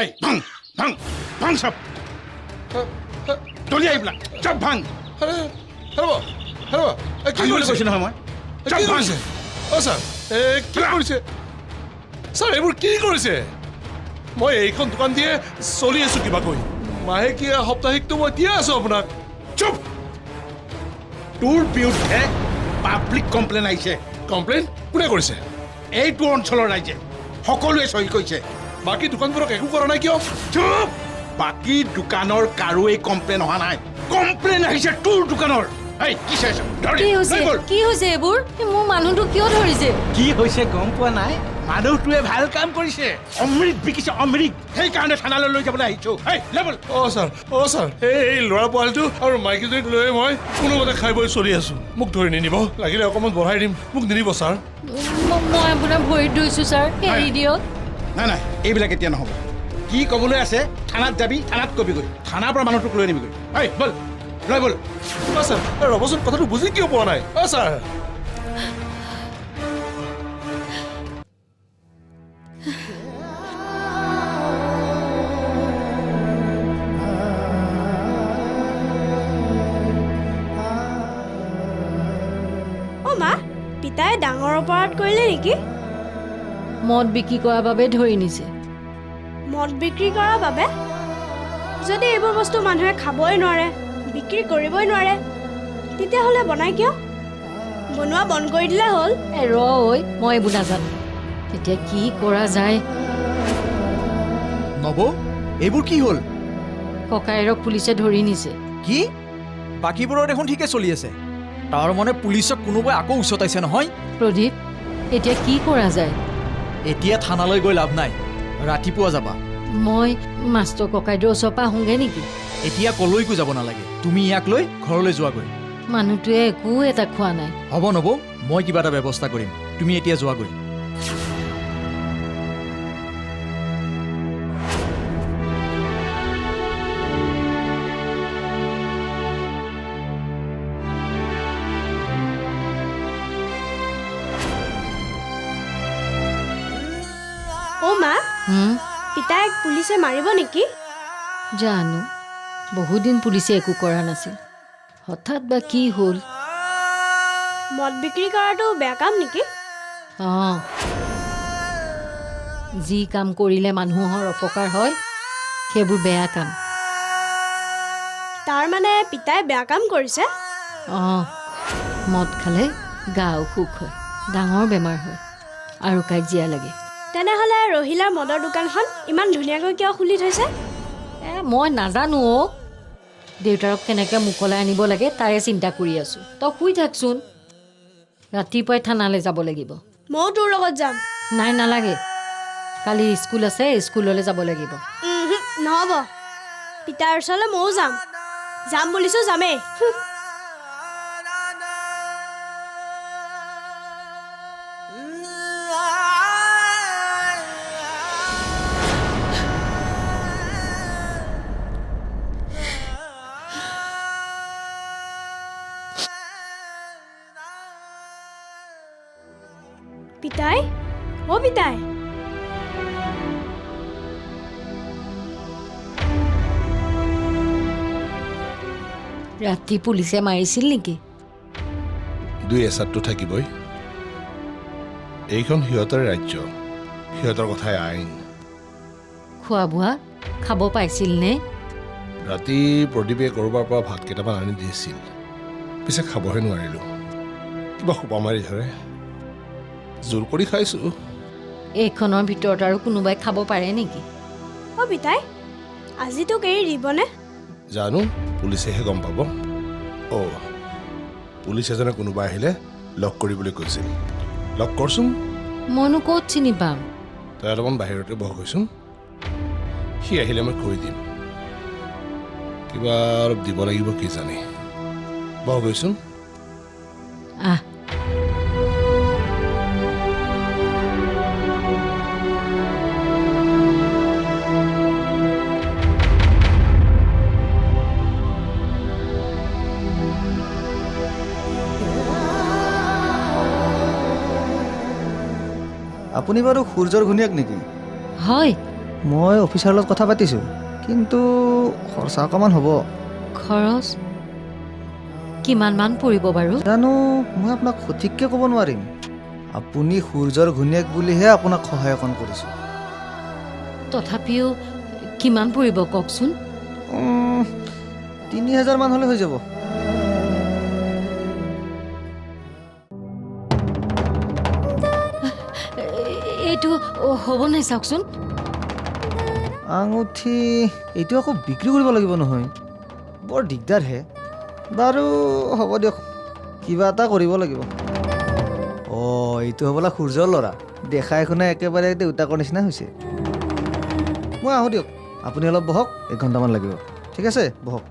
এই ভাঙ ভাঙ ভাঙ সব তলি এইবিলাক চব ভাঙ কি কৈছো নহয় মই চব ভাঙ ছাৰ কি কৰিছে ছাৰ এইবোৰ কি কৰিছে মই এইখন দোকান দিয়ে চলি আছো কিবাকৈ মাহেকীয়া সাপ্তাহিকটো মই দিয়া আছো আপোনাক চুপ তোৰ বিৰুদ্ধে পাব্লিক কমপ্লেইন আহিছে কমপ্লেইন কোনে কৰিছে এইটো অঞ্চলৰ ৰাইজে সকলোৱে চহী কৰিছে বাকী দোকানবোৰক একো কৰা নাই কিয় চুপ বাকী দোকানৰ কাৰোৱেই কমপ্লেইন অহা নাই কমপ্লেইন আহিছে তোৰ দোকানৰ এই কি চাইছ কি হৈছে এইবোৰ মোৰ মানুহটো কিয় ধৰিছে কি হৈছে গম পোৱা নাই মানুহটোৱে ভাল কাম কৰিছে অমৃত বিকিছে অমৃত সেইকাৰণে থানালৈ লৈ যাবলৈ আহিছো এই লেবল ছাৰ এই ল'ৰা পোৱালিটো আৰু মাইকীজনীক লৈ মই কোনোমতে খাই বৈ চলি আছো মোক ধৰি নিনিব লাগিলে অকণমান বঢ়াই দিম মোক নিনিব ছাৰ মই আপোনাৰ ভৰিত ধৰিছো ছাৰ এৰি দিয়ক নাই নাই এইবিলাক এতিয়া নহ'ব কি ক'বলৈ আছে থানাত যাবি থানাত কবিগৈ থানাৰ পৰা মানুহটোক লৈ আনিবিগৈ এই বল লৈ বল ছাৰ ৰ'বচোন কথাটো বুজি কিয় পোৱা নাই ছাৰ পিতাই ডাঙৰ অপৰাধ কৰিলে নেকি মদ বিক্ৰী কৰাৰ বাবে ধৰি নিছে মদ বিক্ৰী কৰাৰ বাবে যদি এইবোৰ বস্তু মানুহে খাবই নোৱাৰে বিক্ৰী কৰিবই নোৱাৰে তেতিয়াহ'লে বনাই কিয় বনোৱা বন্ধ কৰি দিলে হ'ল ঐ মই এইবোৰ নাজানো এতিয়া কি কৰা যায় নব এইবোৰ কি হ'ল ককায়েৰক পুলিচে ধৰি নিছে কি বাকীবোৰৰ দেখোন ঠিকে চলি আছে তাৰ মানে পুলিচক কোনোবাই আকৌ উচতাইছে নহয় প্ৰদীপ এতিয়া কি কৰা যায় এতিয়া থানালৈ গৈ লাভ নাই ৰাতিপুৱা যাবা মই মাষ্টৰ ককাইদেউৰ ওচৰৰ পৰা আহোঁগৈ নেকি এতিয়া কলৈকো যাব নালাগে তুমি ইয়াক লৈ ঘৰলৈ যোৱাগৈ মানুহটোৱে একো এটা খোৱা নাই হ'ব নব মই কিবা এটা ব্যৱস্থা কৰিম তুমি এতিয়া যোৱাগৈ মা পিতাইক পুলিচে মাৰিব নেকি জানো বহুদিন পুলিচে একো কৰা নাছিল হঠাৎ বা কি হ'ল মদ বিক্ৰী কৰাটো বেয়া কাম নেকি যি কাম কৰিলে মানুহৰ অপকাৰ হয় সেইবোৰ বেয়া কাম তাৰ মানে পিতাই বেয়া কাম কৰিছে মদ খালে গা অসুখ হয় ডাঙৰ বেমাৰ হয় আৰু কাজিয়া লাগে তেনেহ'লে ৰহিলাৰ মদৰ দোকানখন ইমান ধুনীয়াকৈ কিয় খুলি থৈছে মই নাজানো দেউতাৰক কেনেকৈ মুকলাই আনিব লাগে তাৰে চিন্তা কৰি আছোঁ তই শুই থাকচোন ৰাতিপুৱাই থানালৈ যাব লাগিব ময়ো তোৰ লগত যাম নাই নালাগে কালি স্কুল আছে স্কুললৈ যাব লাগিব নহ'ব পিতাৰ ওচৰলৈ ময়ো যাম বুলিছোঁ যামেই পিতাই পিতাই ৰাতি পুলিচে মাৰিছিল নেকি দুই এচাতটো থাকিবই এইখন সিহঁতৰ ৰাজ্য সিহঁতৰ কথাই আইন খোৱা বোৱা খাব পাইছিল নে ৰাতি প্ৰদীপে ক'ৰবাৰ পৰা ভাত কেইটামান আনি দিছিল পিছে খাবহে নোৱাৰিলোঁ কিবা সোপা মাৰি ধৰে জোৰ কৰি খাইছোঁ এইখনৰ ভিতৰত আৰু কোনোবাই খাব পাৰে নেকি পিতাই আজি তোক এৰি দিবনে জানো পুলিচেহে গম পাব পুলিচ এজনে কোনোবা আহিলে লগ কৰিবলৈ কৈছিল লগ কৰচোন মইনো ক'ত চিনি পাম তই অলপমান বাহিৰতে বহ গৈচোন সি আহিলে মই কৈ দিম কিবা অলপ দিব লাগিব কি জানি বহ গৈচোন আহ আপুনি বাৰু সূৰ্যৰ ঘৈণীয়েক নেকি হয় মই অফিচাৰৰ লগত কথা পাতিছোঁ, কিন্তু খৰচা অকণমান হ'ব। খৰচ কিমান মান পৰিব বাৰু? জানো, মই আপোনাক সঠিককৈ ক'ব নোৱাৰিম। আপুনি সূৰ্যৰ ঘৈণীয়েক বুলিহে আপোনাক সহায় অকণ কৰিছোঁ। তথাপিও কিমান পৰিব কওকচোন। 3000 মান হ'লে হৈ যাব। এইটো হ'ব নাই চাওকচোন। আঙুঠি এইটো আকৌ বিক্ৰী কৰিব লাগিব নহয়, বৰ দিগদাৰহে। বাৰু হ'ব দিয়ক, কিবা এটা কৰিব লাগিব। অঁ, এইটো হ'বলা সূৰ্যৰ ল'ৰা। দেখাই শুনাই একেবাৰে দেউতাকৰ নিচিনা হৈছে। মই আহোঁ দিয়ক, আপুনি অলপ বহক, 1 ঘণ্টামান লাগিব। ঠিক আছে, বহক।